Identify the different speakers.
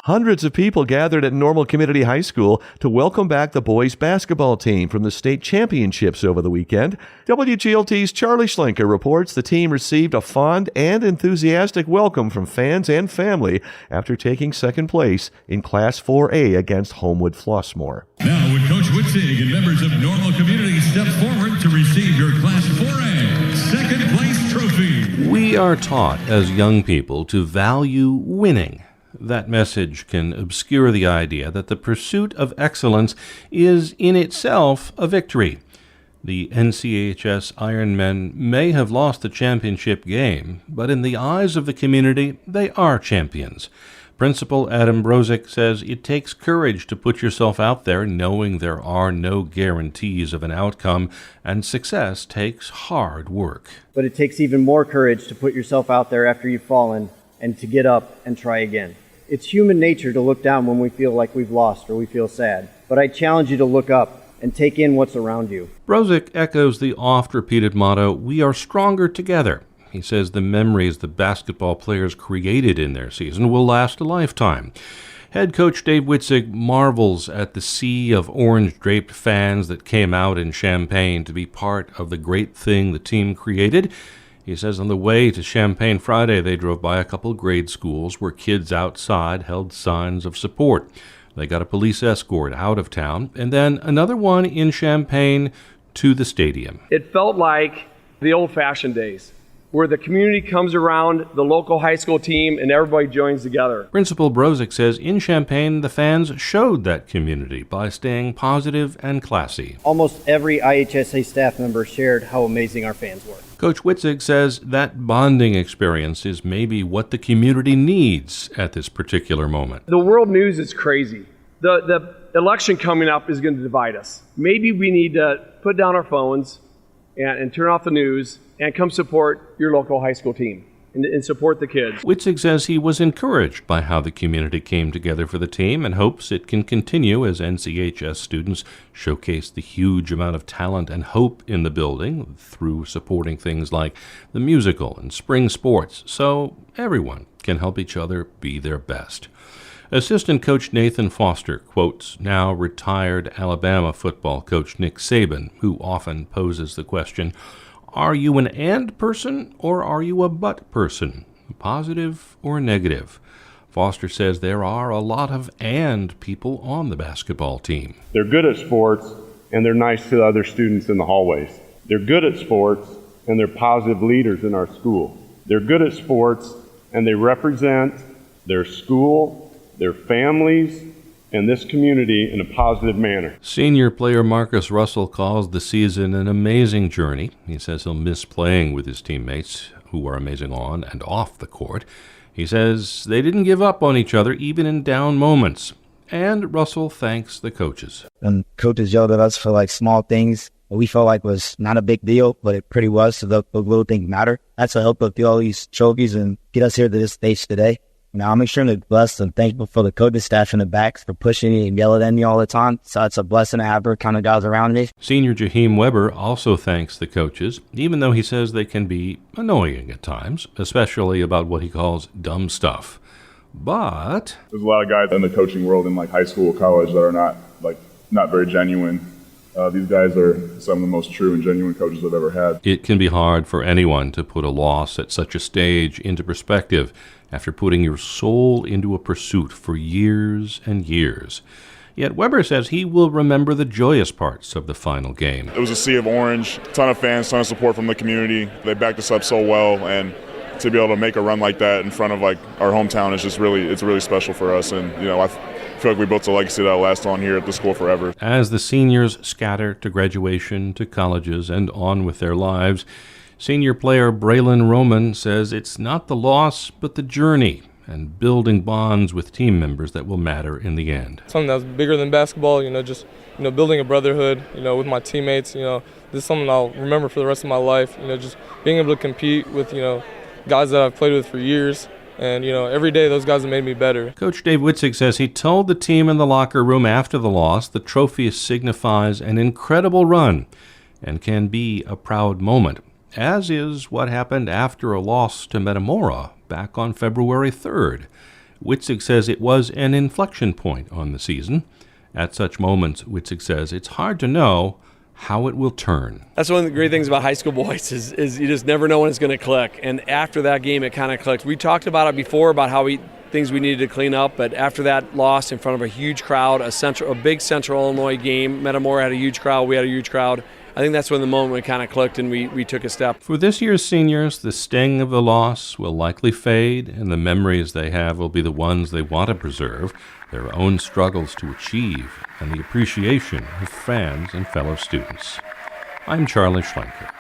Speaker 1: Hundreds of people gathered at Normal Community High School to welcome back the boys' basketball team from the state championships over the weekend. WGLT's Charlie Schlenker reports the team received a fond and enthusiastic welcome from fans and family after taking second place in Class 4A against Homewood-Flossmoor.
Speaker 2: Now, would Coach Witzig and members of Normal Community step forward to receive your Class 4A second place trophy.
Speaker 3: We are taught as young people to value winning. That message can obscure the idea that the pursuit of excellence is in itself a victory. The NCHS Ironmen may have lost the championship game, but in the eyes of the community, they are champions. Principal Adam Brozick says it takes courage to put yourself out there knowing there are no guarantees of an outcome, and success takes hard work.
Speaker 4: But it takes even more courage to put yourself out there after you've fallen and to get up and try again. It's human nature to look down when we feel like we've lost or we feel sad. But I challenge you to look up and take in what's around you.
Speaker 3: Brozick echoes the oft-repeated motto, "We are stronger together." He says the memories the basketball players created in their season will last a lifetime. Head coach Dave Witzig marvels at the sea of orange-draped fans that came out in Champaign to be part of the great thing the team created. He says on the way to Champaign Friday, they drove by a couple grade schools where kids outside held signs of support. They got a police escort out of town, and then another one in Champaign to the stadium.
Speaker 5: It felt like the old-fashioned days, where the community comes around the local high school team and everybody joins together.
Speaker 3: Principal Brozick says in Champaign, the fans showed that community by staying positive and classy.
Speaker 4: Almost every IHSA staff member shared how amazing our fans were.
Speaker 3: Coach Witzig says that bonding experience is maybe what the community needs at this particular moment.
Speaker 5: The world news is crazy. The election coming up is going to divide us. Maybe we need to put down our phones and turn off the news and come support your local high school team and support the kids.
Speaker 3: Witzig says he was encouraged by how the community came together for the team and hopes it can continue as NCHS students showcase the huge amount of talent and hope in the building through supporting things like the musical and spring sports, so everyone can help each other be their best. Assistant coach Nathan Foster quotes now retired Alabama football coach Nick Saban, who often poses the question, are you an and person or are you a but person? Positive or negative? Foster says there are a lot of and people on the basketball team.
Speaker 6: They're good at sports and they're nice to the other students in the hallways. They're good at sports and they're positive leaders in our school. They're good at sports and they represent their school, their families, and this community in a positive manner.
Speaker 3: Senior player Marcus Russell calls the season an amazing journey. He says he'll miss playing with his teammates, who are amazing on and off the court. He says they didn't give up on each other, even in down moments. And Russell thanks the coaches.
Speaker 7: And coaches yelled at us for like small things we felt like was not a big deal, but it pretty was, so the little things matter. That's what helped us get all these trophies and get us here to this stage today. Now, I'm extremely blessed and thankful for the coaching staff in the backs for pushing me and yelling at me all the time. So it's a blessing to have her kind of guys around me.
Speaker 3: Senior Jaheim Weber also thanks the coaches, even though he says they can be annoying at times, especially about what he calls dumb stuff. But
Speaker 8: there's a lot of guys in the coaching world in like high school, college that are not very genuine. These guys are some of the most true and genuine coaches I've ever had.
Speaker 3: It can be hard for anyone to put a loss at such a stage into perspective after putting your soul into a pursuit for years and years. Yet Weber says he will remember the joyous parts of the final game.
Speaker 8: It was a sea of orange, ton of fans, ton of support from the community. They backed us up so well, and to be able to make a run like that in front of like our hometown is just it's really special for us. And I feel like we built a legacy that'll last on here at the school forever. As the seniors scatter to graduation, to colleges, and on with their lives, senior player Braylon Roman says it's not the loss, but the journey and building bonds with team members that will matter in the end.
Speaker 9: Something that's bigger than basketball, just building a brotherhood, with my teammates. This is something I'll remember for the rest of my life. Just being able to compete with, guys that I've played with for years. And, every day those guys have made me better. Coach Dave Witzig says he told the team in the locker room after the loss the trophy signifies an incredible run and can be a proud moment, as is what happened after a loss to Metamora back on February 3rd.
Speaker 3: Witzig says it was an inflection point on the season. At such moments, Witzig says it's hard to know how it will turn.
Speaker 5: That's one of the great things about high school boys is you just never know when it's going to click. And after that game, it kind of clicked. We talked about it before about how things we needed to clean up, but after that loss in front of a huge crowd, a big Central Illinois game, Metamora had a huge crowd, we had a huge crowd. I think that's when the moment kind of clicked and we took a step.
Speaker 3: For this year's seniors, the sting of the loss will likely fade, and the memories they have will be the ones they want to preserve, their own struggles to achieve, and the appreciation of fans and fellow students. I'm Charlie Schlenker.